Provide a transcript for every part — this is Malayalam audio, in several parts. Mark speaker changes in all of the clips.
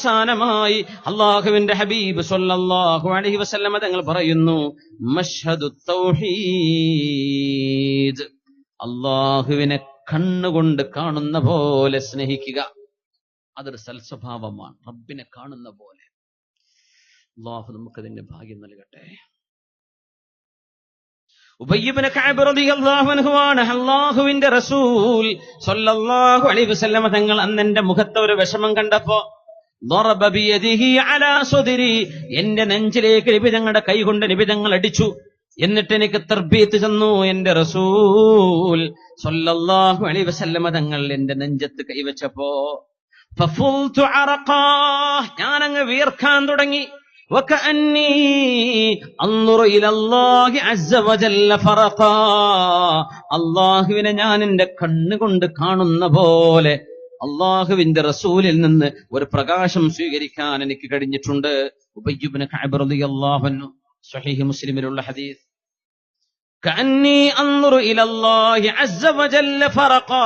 Speaker 1: അവസാനമായി അള്ളാഹുവിന്റെ ഹബീബ് സ്വല്ലല്ലാഹു അലൈഹി വസല്ലമ തങ്ങൾ പറയുന്നു, മശ്ഹദു തൗഹീദ്, അള്ളാഹുവിനെ കണ്ണുകൊണ്ട് കാണുന്ന പോലെ സ്നേഹിക്കുക. അതൊരു സൽസ്വഭാവമാണ്, റബ്ബിനെ കാണുന്ന പോലെ. അള്ളാഹു നമുക്കതിന്റെ ഭാഗ്യം നൽകട്ടെ. ഉബയ്യ് ഇബ്നു കഅബ് റളിയല്ലാഹു അൻഹു ആണ് അല്ലാഹുവിന്റെ റസൂൽ സ്വല്ലല്ലാഹു അലൈഹി വസല്ലമ തങ്ങൾ അന്നെന്റെ മുഖത്ത് ഒരു വിഷമം കണ്ടപ്പോ ضرب بيده على صدري, എന്റെ നെഞ്ചിലേക്ക് നബി തങ്ങളുടെ കൈ കൊണ്ട് നബി തങ്ങൾ അടിച്ചു. എന്നിട്ട് എനിക്ക് തർബീത്ത് തന്നു. എന്റെ റസൂൽ സ്വല്ലല്ലാഹു അലൈഹി വസല്ലമ തങ്ങൾ എന്റെ നെഞ്ചത്ത് കൈവച്ചപ്പോ ഫഫുൽതു അറഖാ, ഞാൻ അങ്ങ് വിയർക്കാൻ തുടങ്ങി. وكأني أنظر إلى الله عز وجل فرقا, അള്ളാഹുവിനെ ഞാൻ എന്റെ കണ്ണുകൊണ്ട് കാണുന്ന പോലെ അള്ളാഹുവിന്റെ റസൂലിൽ നിന്ന് ഒരു പ്രകാശം സ്വീകരിക്കാൻ എനിക്ക് കഴിഞ്ഞിട്ടുണ്ട്. ഉബയ്യ് ഇബ്നു കഅബ് റളിയല്ലാഹു അൻഹു, സ്വഹീഹ് മുസ്ലിമിലുള്ള ഹദീസ്. കഅന്നി അൻദുറു ഇലല്ലാഹി അസ്സ വജല്ല ഫറഖാ,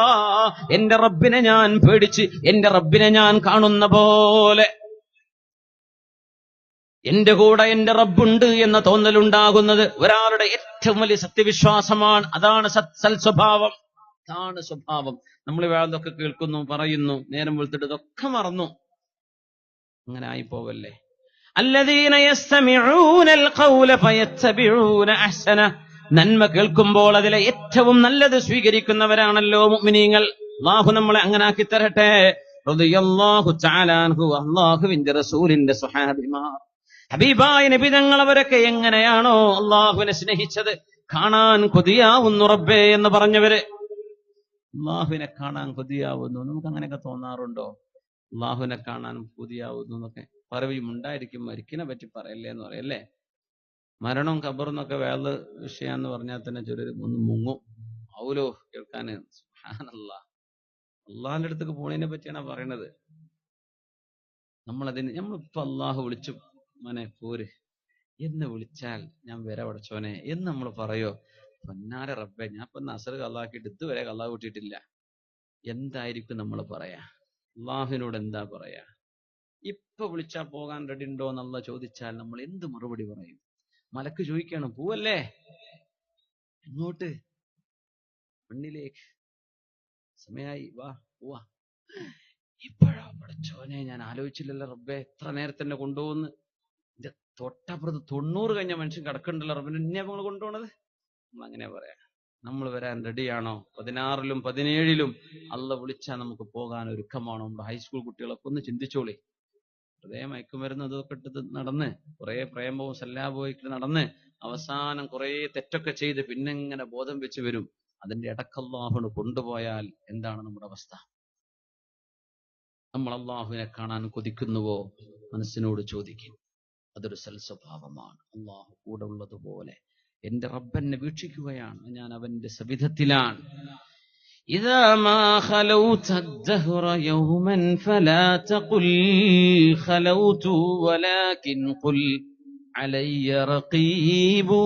Speaker 1: എന്റെ റബ്ബിനെ ഞാൻ പേടിച്ച് എന്റെ റബ്ബിനെ ഞാൻ കാണുന്ന പോലെ, എന്റെ കൂടെ എന്റെ റബ്ബുണ്ട് എന്ന തോന്നലുണ്ടാകുന്നത് ഒരാളുടെ ഏറ്റവും വലിയ സത്യവിശ്വാസമാണ്. അതാണ് സൽസ്വഭാവം, അതാണ് സ്വഭാവം. നമ്മൾ വേറെന്തൊക്കെ കേൾക്കുന്നു, പറയുന്നു, നേരം വെളുത്തിട്ട് ഇതൊക്കെ മറന്നു. അങ്ങനെ ആയി പോവല്ലേ. അല്ലദീന യസ്തമിഊനൽ ഖൗല ഫയത്തബിഊന അഹ്സന, നന്മ കേൾക്കുമ്പോൾ അതിലെ ഏറ്റവും നല്ലത് സ്വീകരിക്കുന്നവരാണല്ലോ മുഅ്മിനീങ്ങൾ. അല്ലാഹു നമ്മളെ അങ്ങനെ ആക്കി തരട്ടെ. റളിയല്ലാഹു തആല അൻഹു, അല്ലാഹുവിന്റെ റസൂലിന്റെ സ്വഹാബിമാർ, ഹബീബായ നബി തങ്ങൾ അവരൊക്കെ എങ്ങനെയാണോ അള്ളാഹുവിനെ സ്നേഹിച്ചത്, കാണാൻ കൊതിയാവുന്നു റബ്ബേ എന്ന് പറഞ്ഞവര്. അള്ളാഹുവിനെ കാണാൻ കൊതിയാവുന്നു, നമുക്ക് അങ്ങനെയൊക്കെ തോന്നാറുണ്ടോ? അള്ളാഹുവിനെ കാണാൻ കൊതിയാവുന്നു എന്നൊക്കെ പറയും. ഉണ്ടായിരിക്കും, മരിക്കിനെ പറ്റി പറയല്ലേ എന്ന് പറയല്ലേ. മരണവും ഖബറെന്നൊക്കെ വേറെ വിഷയാന്ന് പറഞ്ഞാൽ തന്നെ ചിലർ ഒന്ന് മുങ്ങും. ഔലോ കേൾക്കാന്. സുബ്ഹാനല്ലാഹ്, അള്ളാഹിന്റെ അടുത്തേക്ക് പോണതിനെ പറ്റിയാണ് പറയണത്. നമ്മളിപ്പോ അള്ളാഹു വിളിച്ചു, മോനെ പോര് എന്ന് വിളിച്ചാൽ ഞാൻ വരെ പടച്ചോനെ എന്ന് നമ്മൾ പറയോ? പൊന്നാര റബ്ബേ, ഞാൻ ഇപ്പൊ നസർ കള്ളാക്കിയിട്ട് ഇതുവരെ കള്ളാ കൂട്ടിയിട്ടില്ല. എന്തായിരിക്കും നമ്മൾ പറയാ? അള്ളാഹുവിനോട് എന്താ പറയാ? ഇപ്പൊ വിളിച്ചാ പോകാൻ റെഡി ഉണ്ടോ എന്നുള്ള ചോദിച്ചാൽ നമ്മൾ എന്ത് മറുപടി പറയും? മലക്ക് ചോദിക്കണം, പോവല്ലേ എങ്ങോട്ട്? മണ്ണിലേക്ക്. സമയായി, വാ പോവാ. ഇപ്പോഴാ പടച്ചോനെ, ഞാൻ ആലോചിച്ചില്ലല്ലോ റബ്ബേ, എത്ര നേരത്തെ കൊണ്ടുപോകുന്നു. എന്റെ തൊട്ടപ്പുറത്ത് 90 കഴിഞ്ഞ മനുഷ്യൻ കിടക്കണ്ടല്ലോ റബ്ബിനെ, എന്നെ നമ്മൾ കൊണ്ടുപോണത്. നമ്മൾ അങ്ങനെ പറയാം. നമ്മൾ വരാൻ റെഡിയാണോ? 16ലും 17ലും അള്ള വിളിച്ചാൽ നമുക്ക് പോകാൻ ഒരുക്കമാണോ? നമ്മുടെ ഹൈസ്കൂൾ കുട്ടികളൊക്കെ ഒന്ന് ചിന്തിച്ചോളി. ഹൃദയ മയക്കുമരുന്ന് അതൊക്കെ ഇട്ടത് നടന്ന്, കുറെ പ്രേമവും സല്ലാപോയിട്ട് നടന്ന് അവസാനം കുറെ തെറ്റൊക്കെ ചെയ്ത് പിന്നെ ഇങ്ങനെ ബോധം വെച്ച് വരും. അതിന്റെ ഇടക്കല്ലാഹുവിന് കൊണ്ടുപോയാൽ എന്താണ് നമ്മുടെ അവസ്ഥ? നമ്മൾ അള്ളാഹുവിനെ കാണാൻ കൊതിക്കുന്നുവോ? മനസ്സിനോട് ചോദിക്കും. അതൊരു സൽസ്വഭാവമാണ്. അള്ളാഹു കൂടെ ഉള്ളതുപോലെ എന്റെ റബ്ബെന്നെ വീക്ഷിക്കുകയാണ്, ഞാൻ അവന്റെ സവിധത്തിലാണ്. ഇദാ മാ ഖലൗത അദ്ദഹ്റ യൗമൻ ഫലാ തഖുൽ ഖലൗതു വലാകിൻ ഖുൽ അലയ്യ റഖീബു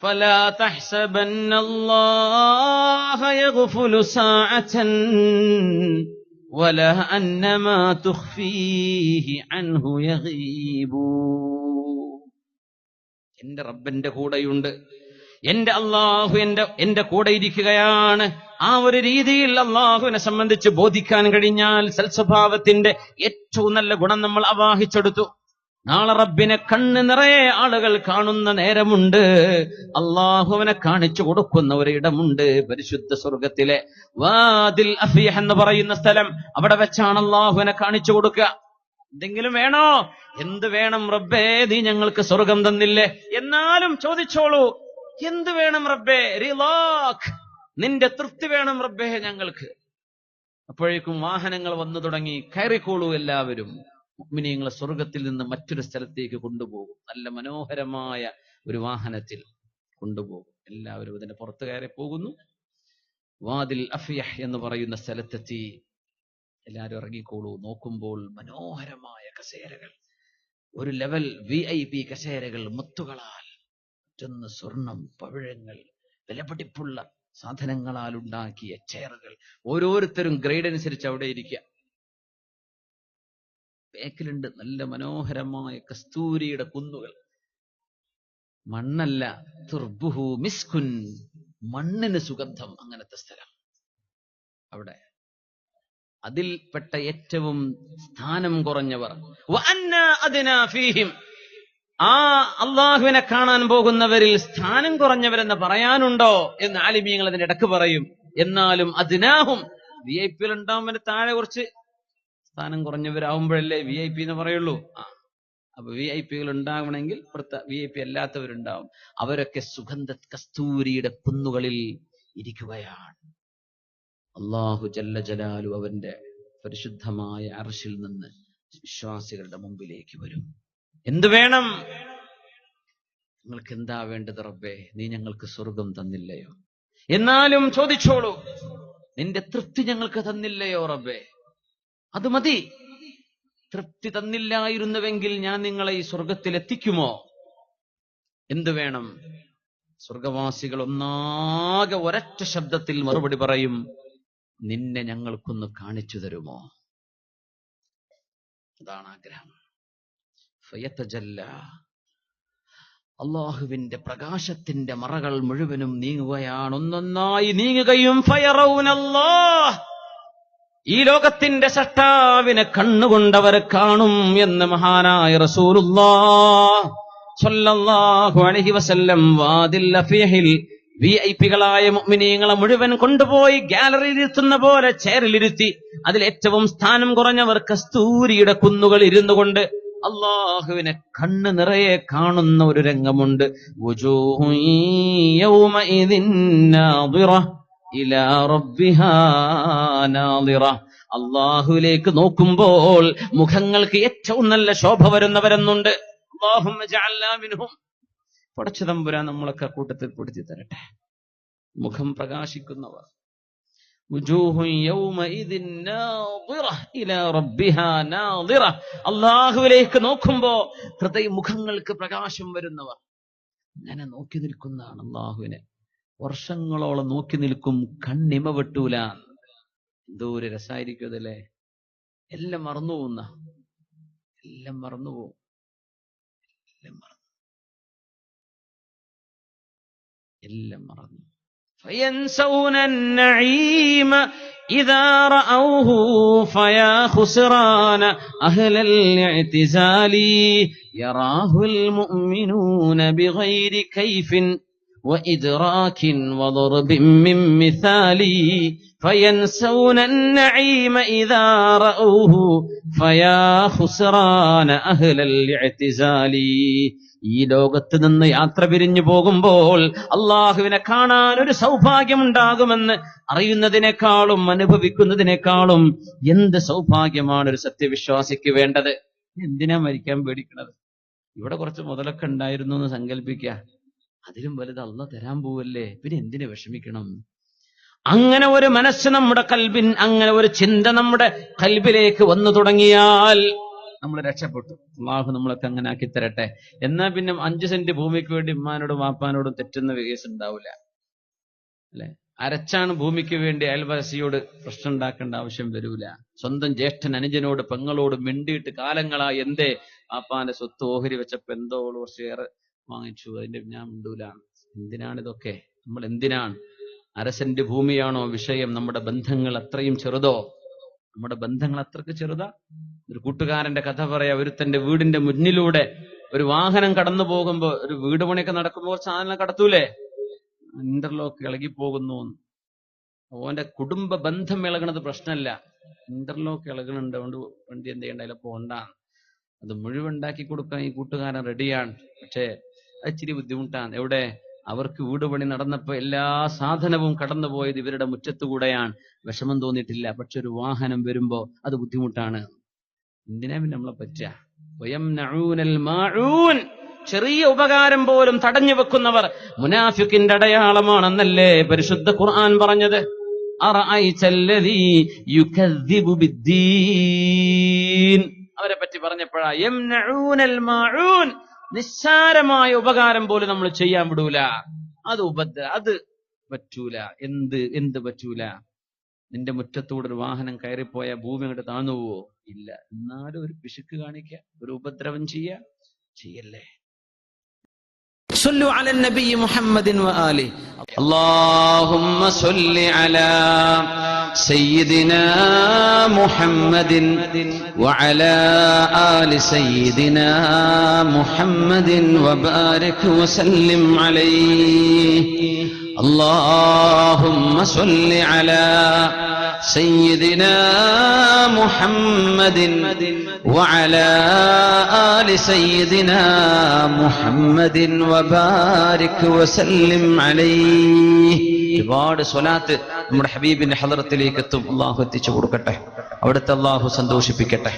Speaker 1: ഫലാ തഹ്സബന്ന അല്ലാഹ യഗ്ഫുലു സാഅതൻ വലാ അന്നമാ തുഖ്ഫീഹി അൻഹു യഗീബു. എന്റെ റബ്ബന്റെ കൂടെയുണ്ട്, എന്റെ അള്ളാഹു എന്റെ കൂടെ ഇരിക്കുകയാണ്. ആ ഒരു രീതിയിൽ അള്ളാഹുവിനെ സംബന്ധിച്ച് ബോധിക്കാൻ കഴിഞ്ഞാൽ സൽസ്വഭാവത്തിന്റെ ഏറ്റവും നല്ല ഗുണം നമ്മൾ അവാഹിച്ചെടുത്തു. നാളെ റബ്ബിനെ കണ്ണ് നിറയെ ആളുകൾ കാണുന്ന നേരമുണ്ട്. അള്ളാഹുവിനെ കാണിച്ചു കൊടുക്കുന്ന ഒരിടമുണ്ട്, പരിശുദ്ധ സ്വർഗത്തിലെ വാദിൽ അഫീഹ് എന്ന് പറയുന്ന സ്ഥലം. അവിടെ വെച്ചാണ് അള്ളാഹുവിനെ കാണിച്ചു കൊടുക്കുക. എന്തെങ്കിലും വേണോ? എന്ത് വേണം റബ്ബേ? നീ ഞങ്ങൾക്ക് സ്വർഗം തന്നില്ലേ, എന്നാലും ചോദിച്ചോളൂ. എന്ത് വേണം റബ്ബേ? റിളാഖ്, നിന്റെ തൃപ്തി വേണം റബ്ബേ ഞങ്ങൾക്ക്. അപ്പോഴേക്കും വാഹനങ്ങൾ വന്നു തുടങ്ങി. കയറിക്കോളൂ എല്ലാവരും. മുഅ്മിനീങ്ങളെ സ്വർഗത്തിൽ നിന്ന് മറ്റൊരു സ്ഥലത്തേക്ക് കൊണ്ടുപോകും. നല്ല മനോഹരമായ ഒരു വാഹനത്തിൽ കൊണ്ടുപോകും. എല്ലാവരും ഇതിന്റെ പുറത്ത് കയറി പോകുന്നു. വാദിൽ അഫീഹ് എന്ന് പറയുന്ന സ്ഥലത്തെത്തി. എല്ലാവരും ഇറങ്ങിക്കോളൂ. നോക്കുമ്പോൾ മനോഹരമായ കസേരകൾ, ഒരു ലെവൽ VIP കസേരകൾ, മുത്തുകളാൽ, മറ്റൊന്ന് സ്വർണം, പവിഴങ്ങൾ, വിലപിടിപ്പുള്ള സാധനങ്ങളാൽ ഉണ്ടാക്കിയ ചെയറുകൾ. ഓരോരുത്തരും ഗ്രേഡ് അനുസരിച്ച് അവിടെ ഇരിക്കുക. ബേക്കിലുണ്ട് നല്ല മനോഹരമായ കസ്തൂരിയുടെ കുന്നുകൾ. മണ്ണല്ല, തുർബുഹു മിസ്കുൻ, മണ്ണിന് സുഗന്ധം. അങ്ങനത്തെ സ്ഥലം അവിടെ. അതിൽപ്പെട്ട ഏറ്റവും സ്ഥാനം കുറഞ്ഞവർ, ആ അള്ളാഹുവിനെ കാണാൻ പോകുന്നവരിൽ സ്ഥാനം കുറഞ്ഞവരെന്ന് പറയാനുണ്ടോ എന്ന് ആലിമീങ്ങൾ അതിന്റെ ഇടക്ക് പറയും. എന്നാലും അതിനാഹും VIP ഉണ്ടാവുമ്പോൾ താഴെ കുറച്ച് സ്ഥാനം കുറഞ്ഞവരാവുമ്പോഴല്ലേ VIP എന്ന് പറയുള്ളൂ. അപ്പൊ VIP ഉണ്ടാവണമെങ്കിൽ VIP അല്ലാത്തവരുണ്ടാവും. അവരൊക്കെ സുഗന്ധ കസ്തൂരിയുടെ കുന്നുകളിൽ ഇരിക്കുകയാണ്. അല്ലാഹു ജല്ല ജലാലു അവന്റെ പരിശുദ്ധമായ അർശിൽ നിന്ന് വിശ്വാസികളുടെ മുമ്പിലേക്ക് വരും. എന്ത് വേണം? നിങ്ങൾക്ക് എന്താ വേണ്ടത് റബ്ബേ? നീ ഞങ്ങൾക്ക് സ്വർഗം തന്നില്ലയോ? എന്നാലും ചോദിച്ചോളൂ, നിന്റെ തൃപ്തി ഞങ്ങൾക്ക് തന്നില്ലയോ റബ്ബേ? അത് മതി. തൃപ്തി തന്നില്ലായിരുന്നുവെങ്കിൽ ഞാൻ നിങ്ങളെ ഈ സ്വർഗത്തിൽ എത്തിക്കുമോ? എന്ത് വേണം? സ്വർഗവാസികൾ ഒന്നാകെ ഒരൊറ്റ ശബ്ദത്തിൽ മറുപടി പറയും, നിന്നെ ഞങ്ങൾക്കൊന്ന് കാണിച്ചു തരുമോ? അതാണ് ആഗ്രഹം. ഫയതജല്ല, അള്ളാഹുവിന്റെ പ്രകാശത്തിന്റെ മറകൾ മുഴുവനും നീങ്ങുകയാണ്, ഒന്നൊന്നായി നീങ്ങുകയും. ഫയറൗനല്ലാഹ്, ഈ ലോകത്തിന്റെ സൃഷ്ടാവിനെ കണ്ണുകൊണ്ടവർ കാണും എന്ന് മഹാനായ റസൂലുള്ളാഹി സ്വല്ലല്ലാഹു അലൈഹി വസല്ലം വാദിൽ അഫീഹിൽ VIP-കളായ മുഅ്മിനീങ്ങളെ മുഴുവൻ കൊണ്ടുപോയി ഗാലറിയിൽ ഇരുത്തുന്ന പോലെ ചെയറിലിരുത്തി അതിൽ ഏറ്റവും സ്ഥാനം കുറഞ്ഞവർ കസ്തൂരിയുടെ കുന്നുകൾ ഇരുന്നു കൊണ്ട് അള്ളാഹുവിനെ കണ്ണ് നിറയെ കാണുന്ന ഒരു രംഗമുണ്ട്. വുജൂഹു യൗമഇദിൻ നാദിറ ഇലാ റബ്ബിഹാ നാദിറ. അള്ളാഹുവിലേക്ക് നോക്കുമ്പോൾ മുഖങ്ങൾക്ക് ഏറ്റവും നല്ല ശോഭ വരുന്നവരെന്നുണ്ട്. അല്ലാഹുമ്മ ജഅൽനാ മിൻഹും. പടച്ച തമ്പുരാൻ നമ്മളൊക്കെ കൂട്ടത്തിൽ പെടുത്തി തരട്ടെ. മുഖം പ്രകാശിക്കുന്നവർ. വുജൂഹു യൗമഇദിൻ നാദിറ ഇലാ റബ്ബിഹാ നാദിറ. അള്ളാഹുവിലേക്ക് നോക്കുമ്പോ മുഖങ്ങൾക്ക് പ്രകാശം വരുന്നവർ. അങ്ങനെ നോക്കി നിൽക്കുന്നതാണ് അള്ളാഹുവിനെ. വർഷങ്ങളോളം നോക്കി നിൽക്കും, കണ്ണിമ വെട്ടൂല. എന്തോ ഒരു രസായിരിക്കും അതല്ലേ. എല്ലാം മറന്നുപോകുന്ന, എല്ലാം മറന്നുപോകും, എല്ലാം മറന്നു. فينسون النعيم إذا رأوه فيا خسران أهل الاعتزال يراه المؤمنون بغير كيف وإدراك وضرب من مثال فينسون النعيم إذا رأوه فيا خسران أهل الاعتزال. ഈ ലോകത്ത് നിന്ന് യാത്ര പിരിഞ്ഞു പോകുമ്പോൾ അള്ളാഹുവിനെ കാണാൻ ഒരു സൗഭാഗ്യമുണ്ടാകുമെന്ന് അറിയുന്നതിനേക്കാളും അനുഭവിക്കുന്നതിനേക്കാളും എന്ത് സൗഭാഗ്യമാണ് ഒരു സത്യവിശ്വാസിക്ക് വേണ്ടത്? എന്തിനാ മരിക്കാൻ പേടിക്കണത്? ഇവിടെ കുറച്ച് മുതലൊക്കെ ഉണ്ടായിരുന്നു എന്ന് സങ്കല്പിക്കുക, അതിലും വലുത് അള്ളാഹ് തരാൻ പോവല്ലേ, പിന്നെ എന്തിനു വിഷമിക്കണം? അങ്ങനെ ഒരു മനസ്സ് നമ്മുടെ കൽബിൻ, അങ്ങനെ ഒരു ചിന്ത നമ്മുടെ കൽബിലേക്ക് വന്നു തുടങ്ങിയാൽ നമ്മൾ രക്ഷപ്പെട്ടു. അള്ളാഹു നമ്മളൊക്കെ അങ്ങനെ ആക്കി തരട്ടെ. എന്നാ പിന്നെ 5 സെന്റ് ഭൂമിക്ക് വേണ്ടി ഉമ്മാനോടും വാപ്പാനോടും തെറ്റുന്ന കേസ് ഉണ്ടാവില്ല അല്ലെ. അരച്ചാണ് ഭൂമിക്ക് വേണ്ടി അയൽവാസിയോട് പ്രശ്നം ഉണ്ടാക്കേണ്ട ആവശ്യം വരൂല. സ്വന്തം ജ്യേഷ്ഠൻ അനുജനോട് പെങ്ങളോട് മിണ്ടിയിട്ട് കാലങ്ങളായി എന്തേ വാപ്പാന്റെ സ്വത്ത് ഓഹരി വെച്ചപ്പോ എന്തോ കുറച്ചേറെ വാങ്ങിച്ചു, അതിന്റെ ഞാൻ മിണ്ടൂല. എന്തിനാണിതൊക്കെ? നമ്മൾ എന്തിനാണ്? 1/2 സെന്റ് ഭൂമിയാണോ വിഷയം? നമ്മുടെ ബന്ധങ്ങൾ അത്രയും ചെറുതോ? നമ്മുടെ ബന്ധങ്ങൾ അത്രക്ക് ചെറുതാ? ഒരു കൂട്ടുകാരന്റെ കഥ പറയാ. ഒരുത്തന്റെ വീടിന്റെ മുന്നിലൂടെ ഒരു വാഹനം കടന്നു പോകുമ്പോ, ഒരു വീട് പണിയൊക്കെ നടക്കുമ്പോൾ സാധനം കടത്തൂലേ, ഇന്റർലോക്ക് ഇളകിപ്പോകുന്നു. ഓന്റെ കുടുംബ ബന്ധം ഇളകണത് പ്രശ്നമല്ല, ഇന്റർലോക്ക് ഇളകണുണ്ട്, അതുകൊണ്ട് വണ്ടി എന്ത് ചെയ്യണ്ടല്ലോ പോണ്ടാണ്. അത് മുഴുവൻ ഉണ്ടാക്കി കൊടുക്കാൻ ഈ കൂട്ടുകാരൻ റെഡിയാണ്. പക്ഷേ അത് ഇച്ചിരി ബുദ്ധിമുട്ടാണ്. എവിടെ? അവർക്ക് വീട് പണി നടന്നപ്പോ എല്ലാ സാധനവും കടന്നുപോയത് ഇവരുടെ മുറ്റത്തുകൂടെയാണ്. വിഷമം തോന്നിയിട്ടില്ല. പക്ഷെ ഒരു വാഹനം വരുമ്പോ അത് ബുദ്ധിമുട്ടാണ്. എന്തിനാ പിന്നെ നമ്മളെ പറ്റുക? ചെറിയ ഉപകാരം പോലും തടഞ്ഞു വെക്കുന്നവർ മുനാഫിക്കിന്റെ അടയാളമാണെന്നല്ലേ പരിശുദ്ധ ഖുർആൻ പറഞ്ഞത്? അവരെ പറ്റി പറഞ്ഞപ്പോഴാ യംനഊനൽ മാഊൻ, നിസ്സാരമായ ഉപകാരം പോലും നമ്മൾ ചെയ്യാൻ വിടൂല. അത് പറ്റൂല. എന്ത് പറ്റൂല? നിന്റെ മുറ്റത്തൂടെ ഒരു വാഹനം കയറിപ്പോയ ഭൂമി അങ്ങോട്ട് താഴ്ന്നു പോവോ? ഇല്ല. എന്നാലും ഒരു പിശുക്ക് കാണിക്കുക, ഒരു ഉപദ്രവം ചെയ്യല്ലേ. صلوا على النبي محمد وآله. اللهم صل على سيدنا محمد وعلى آل سيدنا محمد وبارك وسلم عليه. اللهم صل على سيدنا محمد وعلى آل سيدنا محمد وبارك وسلم عليه. ഒരുപാട് സ്വലാത്ത് നമ്മുടെ ഹബീബിന്റെ ഹളറത്തിലേക്ക് എത്തും. അള്ളാഹു എത്തിച്ചു കൊടുക്കട്ടെ, അവിടുത്തെ അള്ളാഹു സന്തോഷിപ്പിക്കട്ടെ.